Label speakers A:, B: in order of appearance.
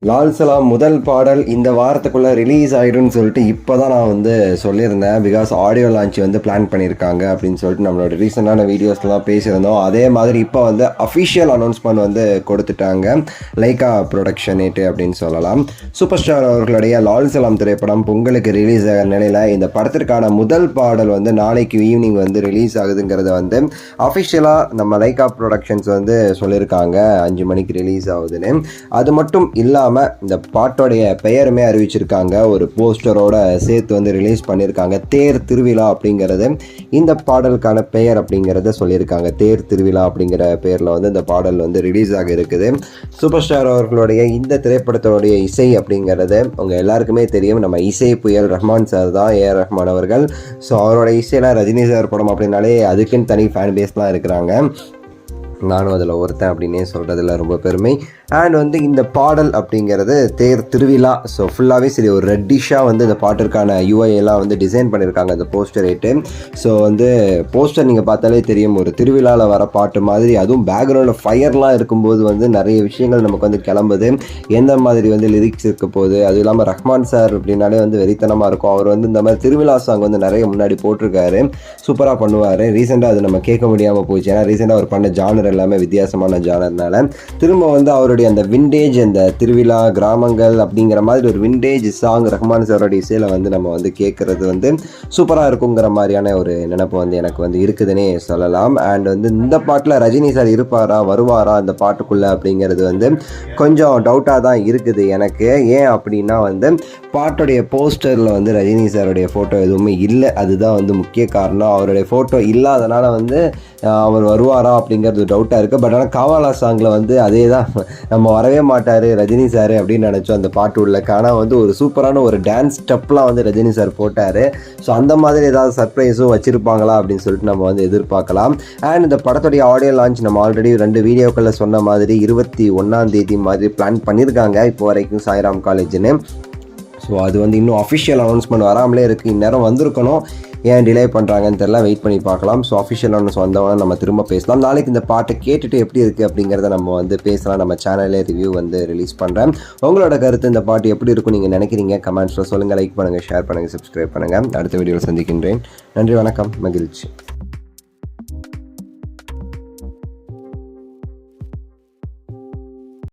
A: லால் சலாம் முதல் பாடல் இந்த வாரத்துக்குள்ளே ரிலீஸ் ஆகிடும்னு சொல்லிட்டு இப்போ தான் நான் வந்து சொல்லியிருந்தேன். பிகாஸ் ஆடியோ லான்ச் வந்து பிளான் பண்ணியிருக்காங்க அப்படின்னு சொல்லிட்டு நம்மளோட ரீசெண்டான வீடியோஸ்லாம் பேசியிருந்தோம். அதே மாதிரி இப்போ வந்து அஃபிஷியல் அனௌன்ஸ்மெண்ட் வந்து கொடுத்துட்டாங்க. லைக்கா ப்ரொடக்ஷனேட்டு அப்படின்னு சொல்லலாம். சூப்பர் ஸ்டார் அவர்களுடைய லால் சலாம் திரைப்படம் பொங்கலுக்கு ரிலீஸ் ஆகிற நிலையில் இந்த படத்திற்கான முதல் பாடல் வந்து நாளைக்கு ஈவினிங் வந்து ரிலீஸ் ஆகுதுங்கிறத வந்து அஃபிஷியலாக நம்ம லைக்கா ப்ரொடக்ஷன்ஸ் வந்து சொல்லியிருக்காங்க 5 மணிக்கு ரிலீஸ் ஆகுதுன்னு. அது மட்டும் இல்லாமல் இந்த பாட்டோடைய பெயருமே அறிவிச்சிருக்காங்க. ஒரு போஸ்டரோட சேர்த்து வந்து ரிலீஸ் பண்ணியிருக்காங்க. தேர் திருவிழா அப்படிங்கிறது இந்த பாடலுக்கான பெயர் அப்படிங்கிறத சொல்லியிருக்காங்க. தேர் திருவிழா அப்படிங்கிற பெயரில் வந்து இந்த பாடல் வந்து ரிலீஸ் ஆக இருக்குது. சூப்பர் ஸ்டார் அவர்களுடைய இந்த திரைப்படத்தோடைய இசை அப்படிங்கிறது உங்கள் எல்லாருக்குமே தெரியும். நம்ம இசை புயல் ரஹ்மான் சார் தான், ஏஆர் ரஹ்மான் அவர்கள். ஸோ அவரோட இசையெல்லாம் ரஜினி சார் படம் அப்படின்னாலே அதுக்குன்னு தனி ஃபேன் பேஸ்லாம் இருக்கிறாங்க. நானும் அதில் ஒருத்தன் அப்படின்னே சொல்கிறதுல ரொம்ப பெருமை. அண்ட் வந்து இந்த பாடல் அப்படிங்கிறது தேர் திருவிழா. ஸோ ஃபுல்லாகவே சரி ஒரு ரெட்டிஷாக வந்து இந்த பாட்டிற்கான யூஐ எல்லாம் வந்து டிசைன் பண்ணியிருக்காங்க அந்த போஸ்டர் ரேட்டு. ஸோ வந்து போஸ்டர் நீங்கள் பார்த்தாலே தெரியும், ஒரு திருவிழாவில் வர பாட்டு மாதிரி. அதுவும் பேக்ரவுண்டில் ஃபயர்லாம் இருக்கும்போது வந்து நிறைய விஷயங்கள் நமக்கு வந்து கிளம்புது. எந்த மாதிரி வந்து லிரிக்ஸ் இருக்க போகுது. அதுவும் இல்லாமல் ரஹ்மான் சார் அப்படின்னாலே வந்து வெறித்தனமாக இருக்கும். அவர் வந்து இந்த மாதிரி திருவிழா சாங் வந்து நிறைய முன்னாடி போட்டிருக்காரு. சூப்பராக பண்ணுவார். ரீசெண்டாக அது நம்ம கேட்க முடியாமல் போச்சு. ஏன்னா ரீசெண்டாக அவர் பண்ண ஜானர் எல்லாமே வித்தியாசமான ஜானர்னால திரும்ப வந்து அவருடைய அந்த விண்டேஜ், அந்த திருவிழா கிராமங்கள் அப்படிங்கிற மாதிரி ஒரு விண்டேஜ் சாங் ரஹ்மான் சாரோடைய இசையில் வந்து நம்ம வந்து கேட்குறது வந்து சூப்பராக இருக்குங்கிற மாதிரியான ஒரு நினைப்பு வந்து எனக்கு வந்து இருக்குதுன்னே சொல்லலாம். அண்ட் வந்து இந்த பாட்டில் ரஜினி சார் இருப்பாரா வருவாரா அந்த பாட்டுக்குள்ளே அப்படிங்கிறது வந்து கொஞ்சம் டவுட்டாக தான் இருக்குது எனக்கு. ஏன் அப்படின்னா வந்து பாட்டுடைய போஸ்டரில் வந்து ரஜினி சாருடைய ஃபோட்டோ எதுவுமே இல்லை. அதுதான் வந்து முக்கிய காரணம். அவருடைய ஃபோட்டோ இல்லாதனால வந்து அவர் வருவாரா அப்படிங்கிறது டவுட்டாக இருக்குது. பட் ஆனால் காவாலா சாங்கில் வந்து அதே தான், நம்ம வரவே மாட்டார் ரஜினி சார் அப்படின்னு நினச்சோம் அந்த பாட்டு உள்ள. ஆனால் வந்து ஒரு சூப்பரான ஒரு டான்ஸ் ஸ்டெப்லாம் வந்து ரஜினி சார் போட்டார். ஸோ அந்த மாதிரி ஏதாவது சர்ப்ரைஸும் வச்சுருப்பாங்களா அப்படின்னு சொல்லிட்டு நம்ம வந்து எதிர்பார்க்கலாம். அண்ட் இந்த படத்துடைய ஆடியோ லான்ச் நம்ம ஆல்ரெடி 2 வீடியோக்களில் சொன்ன மாதிரி 21ஆம் தேதி மாதிரி பிளான் பண்ணியிருக்காங்க இப்போ வரைக்கும் சாய்ராம் காலேஜ்னு. ஸோ அது வந்து இன்னும் அஃபிஷியல் அனௌன்ஸ்மெண்ட் வராமலே இருக்குது. இந்நேரம் வந்திருக்கணும். ஏன் டிலே பண்ணுறாங்கன்னு தெரியல, வெயிட் பண்ணி பார்க்கலாம். ஸோ அஃபிஷியல் அனௌன்ஸ் வந்தவங்க நம்ம திரும்ப பேசலாம். நாளைக்கு இந்த பாட்டை கேட்டுட்டு எப்படி இருக்குது அப்படிங்கிறத நம்ம வந்து பேசலாம். நம்ம சேனல்லே ரிவ்யூ வந்து ரிலீஸ் பண்ணுறேன். உங்களோட கருத்து இந்த பாட்டு எப்படி இருக்கும் நீங்கள் நினைக்கிறீங்க கமெண்ட்ஸில் சொல்லுங்கள். லைக் பண்ணுங்கள், ஷேர் பண்ணுங்கள், சப்ஸ்கிரைப் பண்ணுங்கள். அடுத்த வீடியோவில் சந்திக்கின்றேன். நன்றி, வணக்கம், மகிழ்ச்சி.